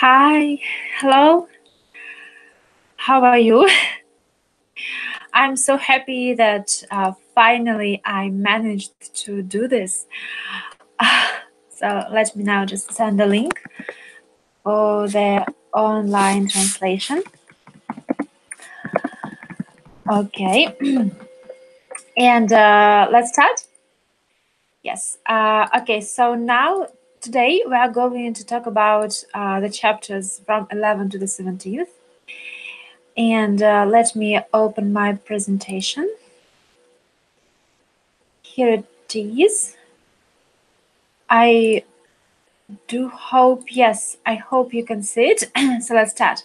Hi, hello, how are you? I'm so happy that finally I managed to do this. So let me now just send the link for the online translation. Okay, and let's start. Yes. Okay, so now today we are going to talk about the chapters from 11 to the 17th. And let me open my presentation. Here it is. I do hope, yes, I hope you can see it. So let's start.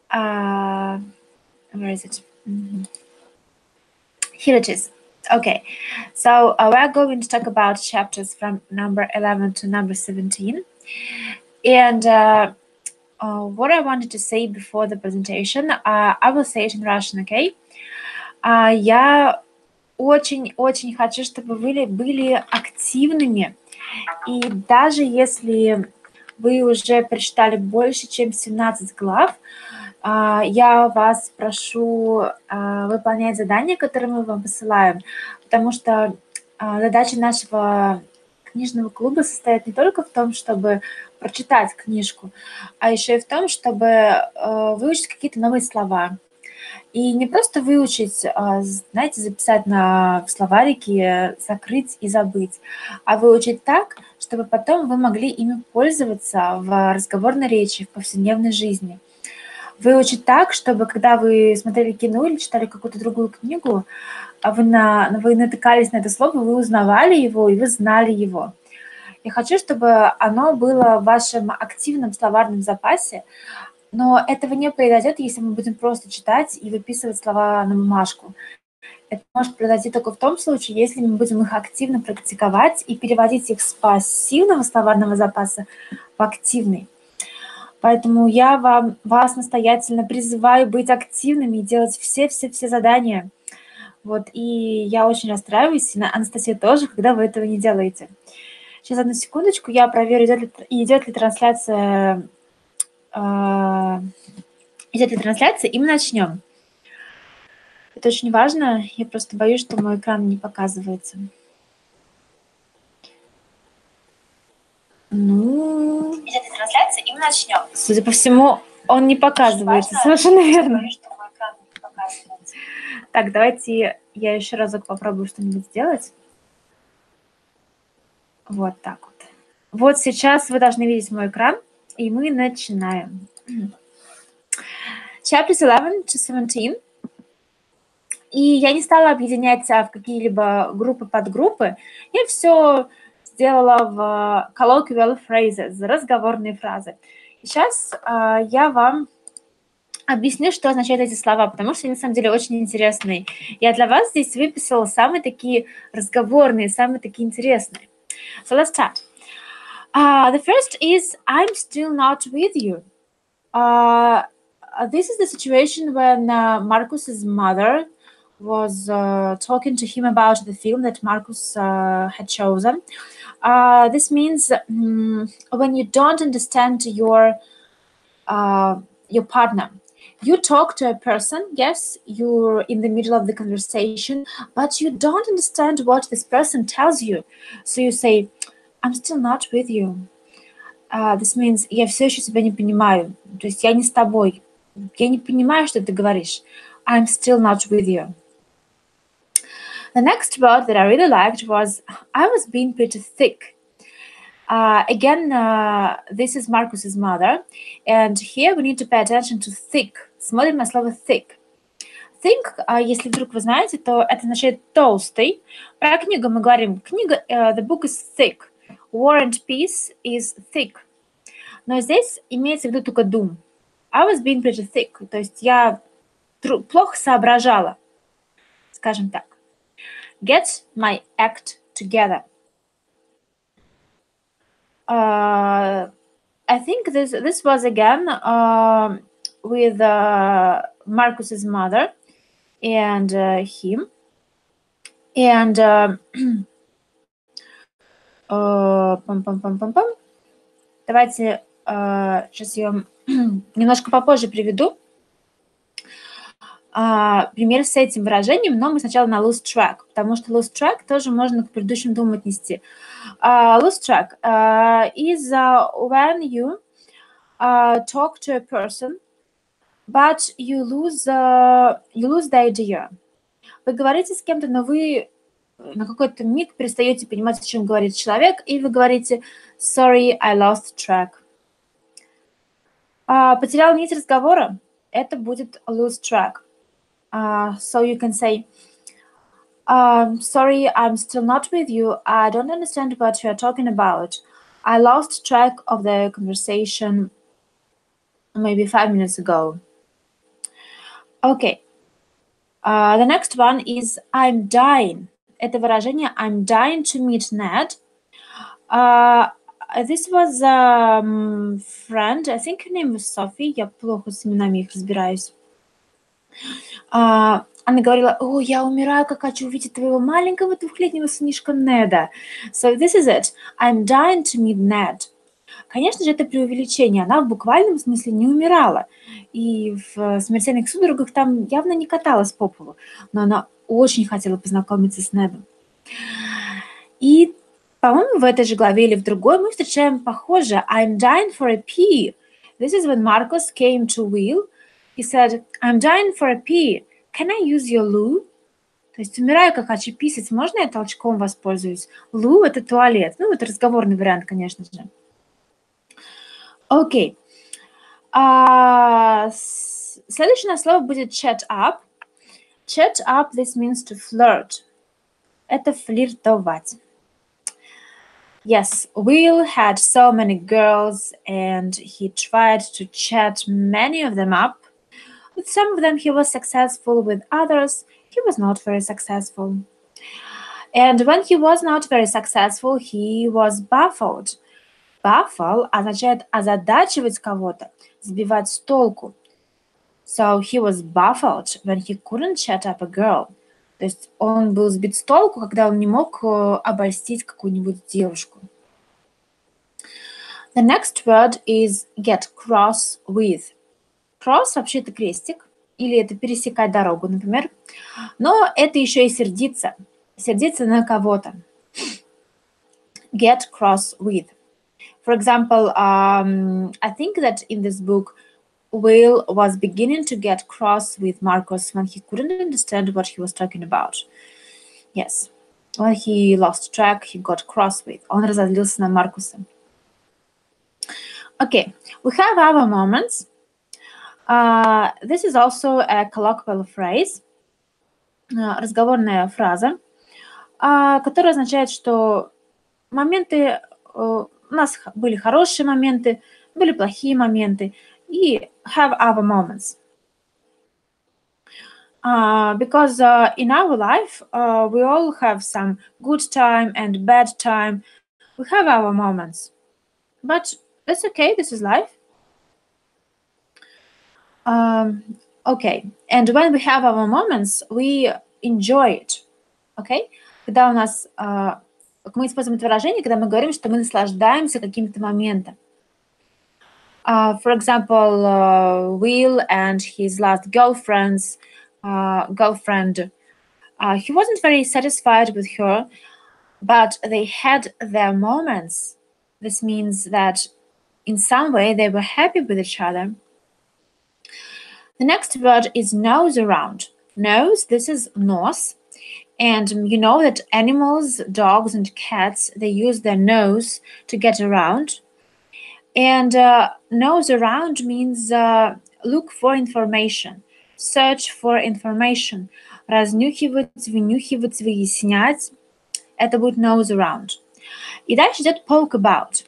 Where is it? Here it is. Okay, so we're going to talk about chapters from number 11 to number 17. And what I wanted to say before the presentation, I will say it in Russian, okay? Я очень хочу, чтобы вы были активными. И даже если вы уже прочитали больше, чем 17 глав, я вас прошу выполнять задания, которые мы вам посылаем, потому что задача нашего книжного клуба состоит не только в том, чтобы прочитать книжку, а еще и в том, чтобы выучить какие-то новые слова. И не просто выучить, знаете, записать в словарике, закрыть и забыть, а выучить так, чтобы потом вы могли ими пользоваться в разговорной речи, в повседневной жизни. Выучить так, чтобы когда вы смотрели кино или читали какую-то другую книгу, вы натыкались на это слово, вы узнавали его, и вы знали его. Я хочу, чтобы оно было в вашем активном словарном запасе, но этого не произойдет, если мы будем просто читать и выписывать слова на бумажку. Это может произойти только в том случае, если мы будем их активно практиковать и переводить их с пассивного словарного запаса в активный. Поэтому я вас настоятельно призываю быть активными и делать все задания. Вот, и я очень расстраиваюсь, и Анастасия тоже, когда вы этого не делаете. Сейчас, одну секундочку, я проверю, идет ли трансляция, и мы начнем. Это очень важно, я просто боюсь, что мой экран не показывается. Ну, идет ли трансляция, и мы начнем. Судя по всему, он не показывается, совершенно верно. Боюсь, что мой экран не показывается. Так, давайте я еще разок попробую что-нибудь сделать. Вот так вот. Вот сейчас вы должны видеть мой экран, и мы начинаем. Chapters 11 to 17. И я не стала объединять в какие-либо подгруппы. Я все сделала в colloquial phrases, разговорные фразы. И сейчас я вам объясню, что означают эти слова, потому что они на самом деле очень интересные. Я для вас здесь выписала самые такие разговорные, самые такие интересные. So let's start. The first is I'm still not with you. This is the situation when Marcus's mother was talking to him about the film that Marcus had chosen. This means when you don't understand your partner. You talk to a person, yes, you're in the middle of the conversation, but you don't understand what this person tells you. So you say, I'm still not with you. This means я все еще тебя не понимаю. То есть я не с тобой. Я не понимаю, что ты говоришь. I'm still not with you. The next word that I really liked was I was being pretty thick. Again, this is Marcus's mother. And here we need to pay attention to thick. Смотрим на слово thick. Thick, если вдруг вы знаете, то это означает толстый. Про книгу мы говорим, the book is thick. War and Peace is thick. Но здесь имеется в виду только doom. I was being pretty thick. То есть я плохо соображала. Скажем так. Get my act together. I think this was again with Marcus's mother and him. And Давайте сейчас я немножко попозже приведу пример с этим выражением, но мы сначала на lose track, потому что lose track тоже можно к предыдущим двум отнести. Lose track is when you talk to a person, but you lose the idea. Вы говорите с кем-то, но вы на какой-то миг перестаете понимать, о чем говорит человек, и вы говорите «Sorry, I lost track». Потерял нить разговора, это будет lose track. So you can say, sorry, I'm still not with you. I don't understand what you're talking about. I lost track of the conversation maybe 5 minutes ago. Okay. The next one is I'm dying. Это выражение I'm dying to meet Ned. This was a friend, I think her name was Sophie. Я плохо с именами их разбираюсь. Она говорила, я умираю, как хочу увидеть твоего маленького двухлетнего сынишка Неда. So this is it. I'm dying to meet Ned. Конечно же, это преувеличение. Она в буквальном смысле не умирала. И в смертельных судорогах там явно не каталась по полу. Но она очень хотела познакомиться с Недом. И, по-моему, в этой же главе или в другой мы встречаем похоже. I'm dying for a pee. This is when Marcus came to Will. He said, I'm dying for a pee. Can I use your loo? То есть умираю, как хочу писать. Можно я толчком воспользуюсь? Loo – это туалет. Ну, это разговорный вариант, конечно же. Окей. Следующее слово будет chat up. Chat up, this means to flirt. Это флиртовать. Yes, Will had so many girls and he tried to chat many of them up. With some of them he was successful, with others he was not very successful. And when he was not very successful, he was baffled. Baffle означает озадачивать кого-то, сбивать с толку. So he was baffled when he couldn't chat up a girl. То есть он был сбит с толку, когда он не мог обольстить какую-нибудь девушку. The next word is get cross with. Cross вообще это крестик, или это пересекать дорогу, например. Но это еще и сердиться. Сердиться на кого-то. Get cross with. For example, I think that in this book, Will was beginning to get cross with Marcus when he couldn't understand what he was talking about. Yes, when he lost track, he got cross with. Он разозлился на Маркуса. Okay, we have our moments. This is also a colloquial phrase, разговорная фраза, которая означает, что моменты, у нас были хорошие моменты, были плохие моменты, и have our moments. Because in our life, we all have some good time and bad time. We have our moments. But that's okay, this is life. Okay, and when we have our moments, we enjoy it. Okay? Когда у нас, мы используем это выражение, когда мы говорим, что мы наслаждаемся каким-то моментом. For example, Will and his last girlfriend, he wasn't very satisfied with her, but they had their moments. This means that in some way they were happy with each other. The next word is nose around. Nose, this is nose. And you know that animals, dogs and cats, they use their nose to get around. And nose around means look for information, search for information. Разнюхивать, вынюхивать, выяснять. Это будет nose around. И дальше идет poke about.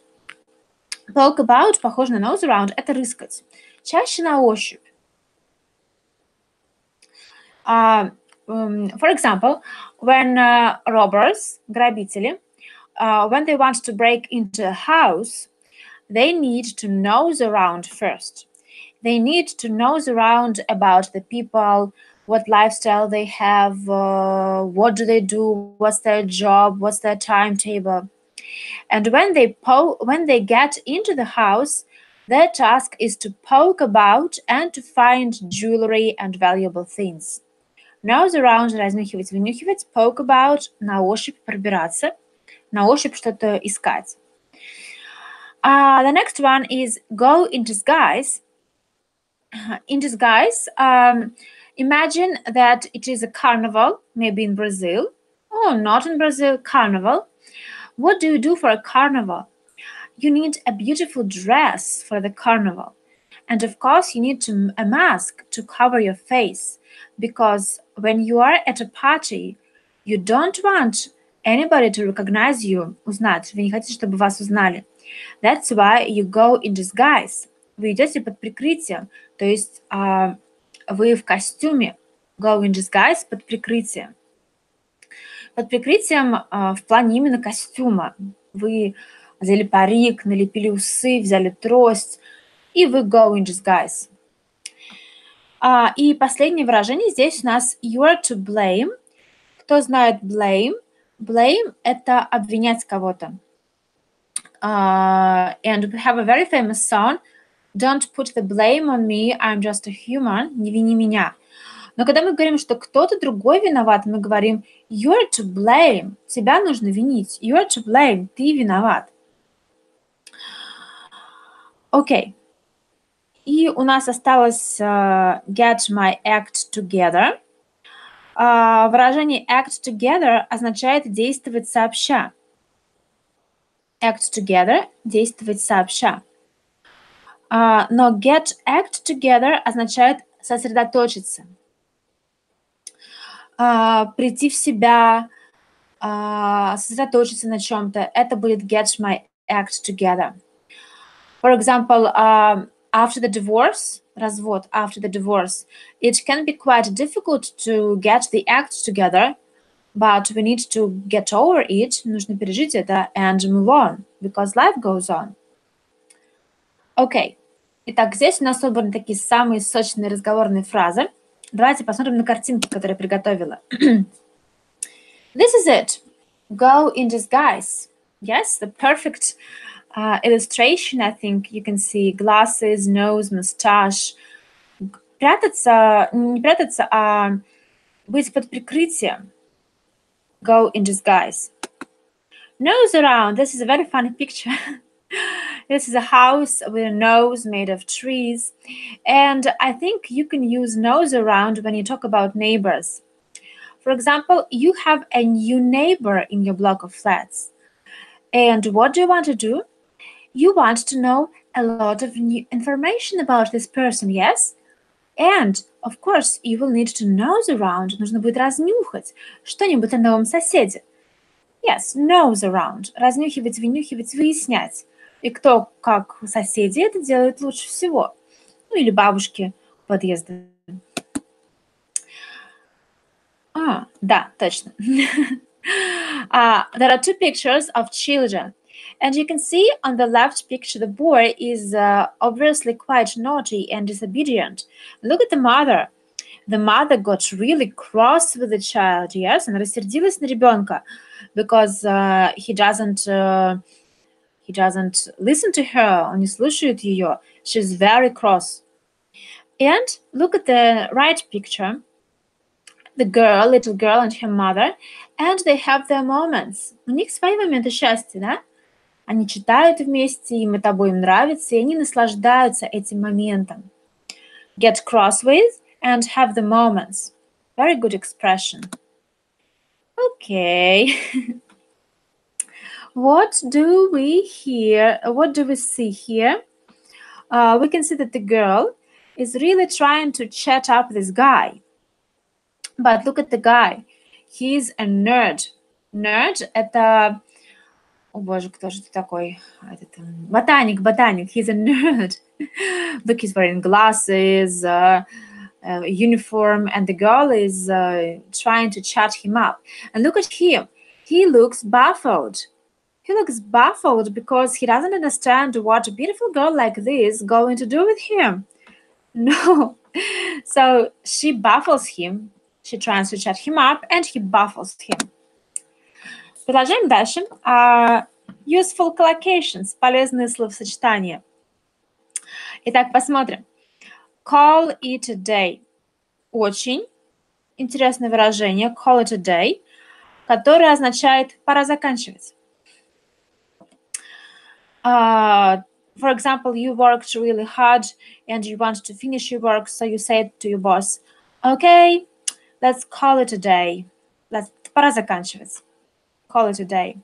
Poke about, похоже на nose around, это рыскать. Чаще на ощупь. For example, when robbers, грабители, when they want to break into a house, they need to nose around first. They need to nose around about the people, what lifestyle they have, what do they do, what's their job, what's their timetable. And when they get into the house, Their task is to poke about and to find jewelry and valuable things. Nose around, разнюхивать, вынюхивать, poke about, на ощупь пробираться, на ощупь что-то искать. The next one is go in disguise. In disguise, imagine that it is a carnival, maybe in Brazil, or not in Brazil, carnival. What do you do for a carnival? You need a beautiful dress for the carnival. And of course, you need a mask to cover your face, because when you are at a party, you don't want anybody to recognize you, узнать. Вы не хотите, чтобы вас узнали. That's why you go in disguise. Вы идете под прикрытием, то есть вы в костюме. Go in disguise под прикрытием. Под прикрытием в плане именно костюма. Вы взяли парик, налепили усы, взяли трость, и вы go in disguise. И последнее выражение здесь у нас you are to blame. Кто знает blame? Blame – это обвинять кого-то. And we have a very famous song, Don't put the blame on me, I'm just a human. Не вини меня. Но когда мы говорим, что кто-то другой виноват, мы говорим you're to blame. Тебя нужно винить. You're to blame. Ты виноват. Окей. И у нас осталось get my act together. Выражение act together означает действовать сообща. Act together – действовать сообща. Но get act together означает сосредоточиться. Прийти в себя, сосредоточиться на чем-то. Это будет get my act together. For example, after the divorce, развод, after the divorce, it can be quite difficult to get the act together, but we need to get over it, нужно пережить это, and move on, because life goes on. Окей. Итак, здесь у нас собраны такие самые сочные разговорные фразы. Давайте посмотрим на картинки, которые я приготовила. This is it. Go in disguise. Yes, the perfect illustration, I think. You can see glasses, nose, mustache. Прятаться, не прятаться, а быть под прикрытием. Go in disguise. Nose around. This is a very funny picture. This is a house with a nose made of trees. And I think you can use nose around when you talk about neighbors. For example, you have a new neighbor in your block of flats. And what do you want to do? You want to know a lot of new information about this person, yes? And, of course, you will need to nose around. Нужно будет разнюхать что-нибудь о новом соседе. Yes, nose around. Разнюхивать, вынюхивать, выяснять. И кто, как соседи, это делает лучше всего. Ну, или бабушки у подъезда. Да, точно. There are two pictures of children. And you can see on the left picture, the boy is obviously quite naughty and disobedient. Look at the mother. The mother got really cross with the child, yes? Она рассердилась на ребенка because he doesn't listen to her, он не слушает ее. She's very cross. And look at the right picture. The girl, little girl and her mother, and they have their moments. У них свои моменты счастья, да? Они читают вместе, им это обоим нравится, и они наслаждаются этим моментом. Get cross with and have the moments. Very good expression. Okay. What do we see here? We can see that the girl is really trying to chat up this guy. But look at the guy. He's a nerd. Nerd – это... О боже, кто же это такой? Ботаник. He's a nerd. Look, he's wearing glasses, uniform, and the girl is trying to chat him up. And look at him. He looks baffled. He looks baffled because he doesn't understand what a beautiful girl like this is going to do with him. No. So she baffles him. She tries to chat him up, and he baffles him. Продолжаем дальше. Useful collocations, полезные словосочетания. Итак, посмотрим. Call it a day. Очень интересное выражение. Call it a day, которое означает «пора заканчивать». For example, you worked really hard and you want to finish your work, so you said to your boss, okay, let's call it a day. Пора заканчивать. Call it a day.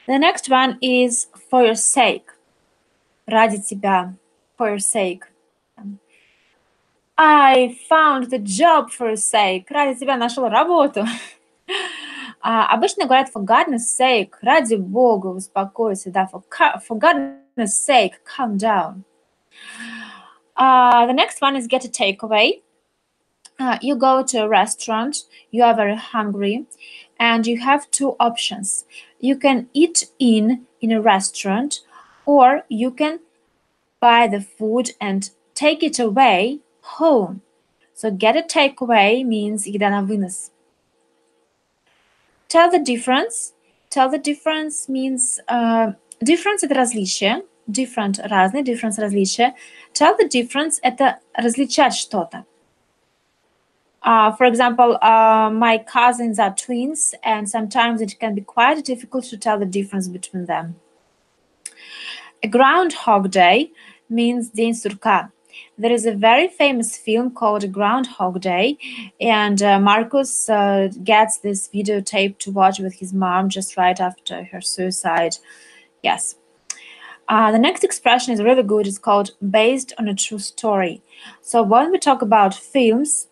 The next one is for your sake. Ради тебя. For your sake. I found the job for your sake. Ради тебя нашел работу. Обычно говорят for goodness sake. Ради Бога, успокойся. Да, for goodness sake, calm down. The next one is get a takeaway. You go to a restaurant, you are very hungry, and you have two options. You can eat in a restaurant, or you can buy the food and take it away home. So get a takeaway means еда на вынос. Tell the difference. Tell the difference means difference это различие. Different разный, difference различие. Tell the difference это различать что-то. For example, my cousins are twins, and sometimes it can be quite difficult to tell the difference between them. A Groundhog Day means День сурка. There is a very famous film called Groundhog Day, and Marcus gets this videotape to watch with his mom just right after her suicide. Yes. The next expression is really good. It's called based on a true story. So when we talk about films,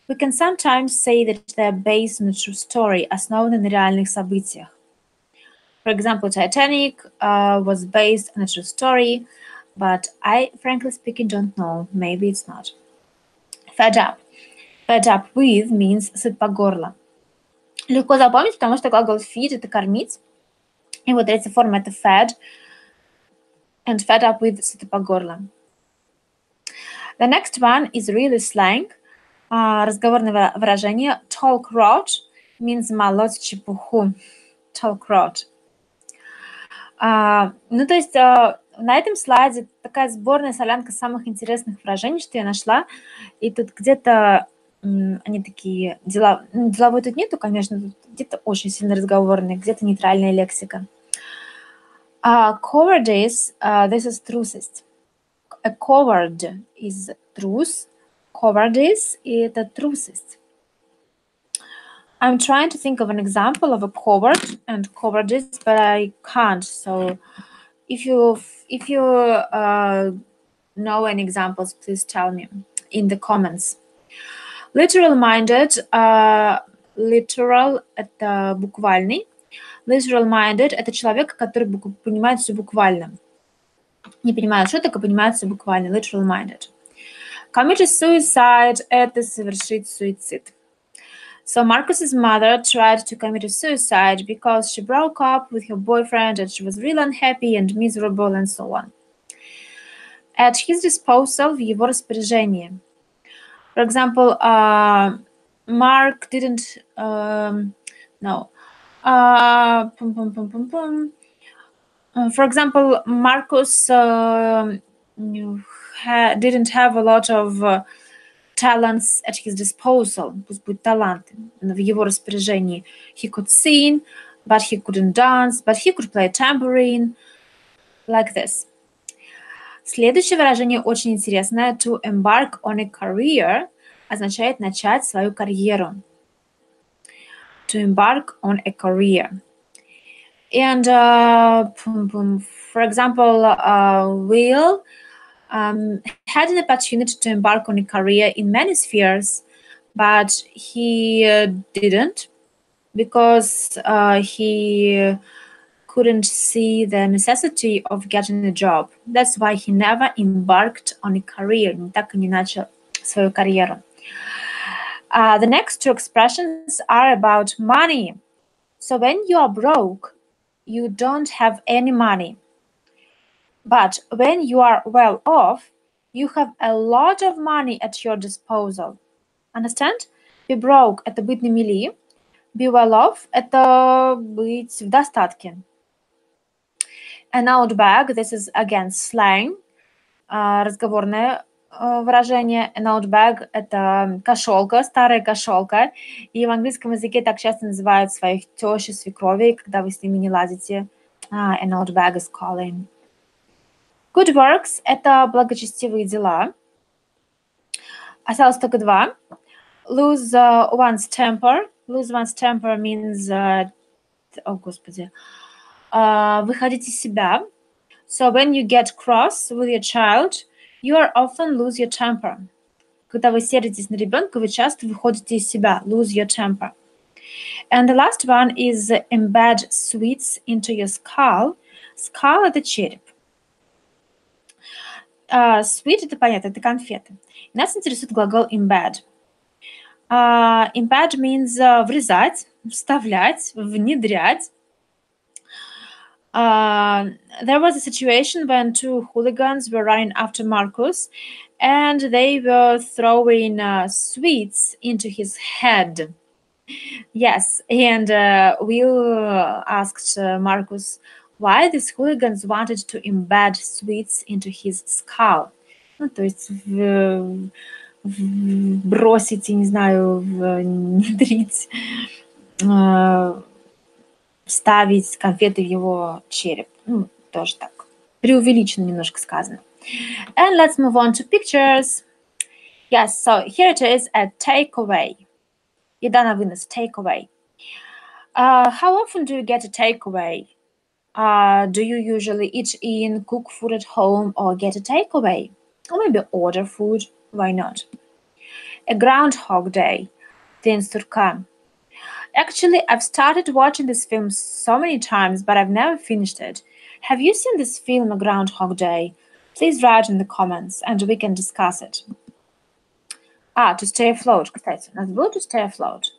we can sometimes say that they're based on a true story, основаны на реальных событиях. For example, Titanic was based on a true story, but I, frankly speaking, don't know. Maybe it's not. Fed up. Fed up with means сыт по горло. Легко запомнить, потому что глагол feed – это кормить. И вот третья форма – это fed. And fed up with сыт по горло. The next one is really slang. Разговорное выражение talk rot means молоть чепуху. Talk rot. Ну, то есть на этом слайде такая сборная солянка самых интересных выражений, что я нашла. И тут где-то они такие деловой тут нету, конечно, тут где-то очень сильно разговорные, где-то нейтральная лексика. Cowardice, this is трусость. A coward is трус. Cowardice – это трусость. I'm trying to think of an example of a coward and cowardice, but I can't. So if you know any examples, please tell me in the comments. Literal-minded, literal – это буквальный. Literal-minded – это человек, который понимает все буквально. Не понимает шуток, а понимает все буквально. Literal-minded. Commit suicide – это совершить суицид. So Marcus's mother tried to commit suicide because she broke up with her boyfriend and she was really unhappy and miserable and so on. At his disposal, в его распоряжении. For example, Mark didn't for example, Marcus didn't have a lot of talents at his disposal. Пусть будет таланты в его распоряжении. He could sing, but he couldn't dance, but he could play tambourine, like this. Следующее выражение очень интересное. To embark on a career означает начать свою карьеру. To embark on a career. And for example, Will had an opportunity to embark on a career in many spheres, but he didn't because he couldn't see the necessity of getting a job. That's why he never embarked on a career. Так и не начал свою карьеру. The next two expressions are about money. So when you are broke, you don't have any money. But when you are well off, you have a lot of money at your disposal. Understand? Be broke – это быть на мели. Be well off – это быть в достатке. An old bag – this is again slang. разговорное выражение. An old bag – это кошелка, старая кошелка. И в английском языке так часто называют своих тещ и свекровей, когда вы с ними не ладите. An old bag is calling. Good works – это благочестивые дела. Осталось только два. Lose one's temper. Lose one's temper means, выходить из себя. So when you get cross with your child, you are often lose your temper. Когда вы сердитесь на ребенка, вы часто выходите из себя. Lose your temper. And the last one is embed sweets into your skull. Skull – это череп. Sweet – это понятно, это конфеты. И нас интересует глагол embed. Embed means врезать, вставлять, внедрять. There was a situation when two hooligans were running after Marcus and they were throwing sweets into his head. Yes, and Will asked Marcus why these hooligans wanted to embed sweets into his skull. Ну, то есть бросить, я не знаю, внедрить, вставить конфеты в его череп. Ну, тоже так. Преувеличенно немножко сказано. And let's move on to pictures. Yes, so here it is a takeaway. Еда на вынос, takeaway. How often do you get a takeaway? Do you usually eat in, cook food at home, or get a takeaway? Or maybe order food? Why not? A Groundhog Day. День сурка. Actually, I've started watching this film so many times, but I've never finished it. Have you seen this film, A Groundhog Day? Please write in the comments, and we can discuss it. To stay afloat, кстати. У нас было to stay afloat?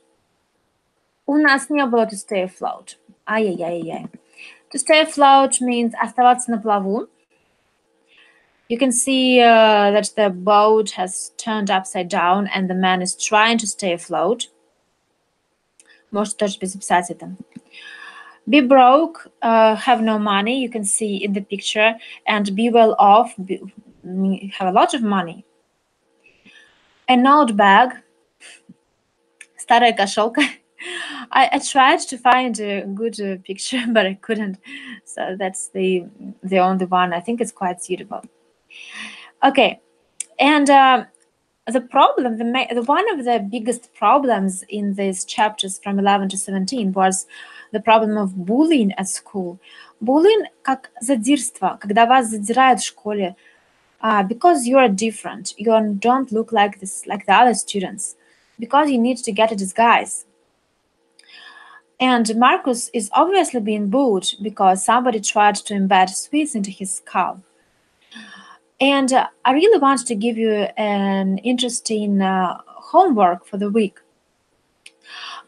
У нас не было to stay afloat. Ай-яй-яй-яй. To stay afloat means оставаться на плаву. You can see that the boat has turned upside down and the man is trying to stay afloat. Можете тоже записать это. Be broke, have no money, you can see in the picture, and be well off, have a lot of money. An old bag, старая кошелка. I tried to find a good picture, but I couldn't. So that's the only one. I think it's quite suitable. Okay, and the problem, one of the biggest problems in these chapters from 11 to 17 was the problem of bullying at school. Bullying как задирство, когда вас задирают в школе, because you are different, you don't look like the other students, because you need to get a disguise. And Marcus is obviously being bullied because somebody tried to embed sweets into his skull. And I really want to give you an interesting homework for the week.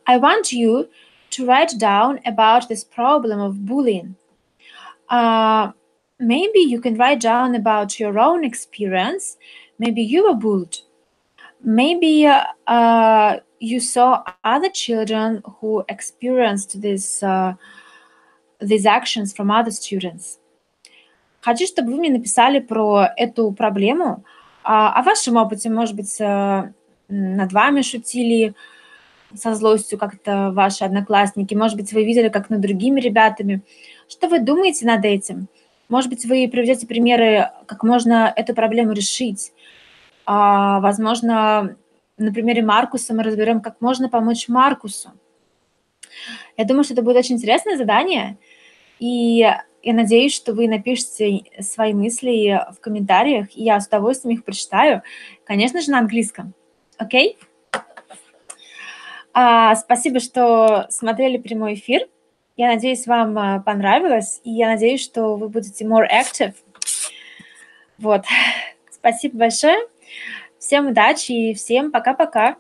I want you to write down about this problem of bullying. Maybe you can write down about your own experience. Maybe you were bullied. Maybe you saw other children who experienced these actions from other students. Хочу, чтобы вы мне написали про эту проблему. О вашем опыте, может быть, над вами шутили со злостью как-то ваши одноклассники. Может быть, вы видели, как над другими ребятами. Что вы думаете над этим? Может быть, вы приведете примеры, как можно эту проблему решить. Возможно, на примере Маркуса мы разберем, как можно помочь Маркусу. Я думаю, что это будет очень интересное задание. И я надеюсь, что вы напишите свои мысли в комментариях, и я с удовольствием их прочитаю, конечно же, на английском. Окей? Спасибо, что смотрели прямой эфир. Я надеюсь, вам понравилось, и я надеюсь, что вы будете more active. Вот. Спасибо большое. Всем удачи и всем пока-пока.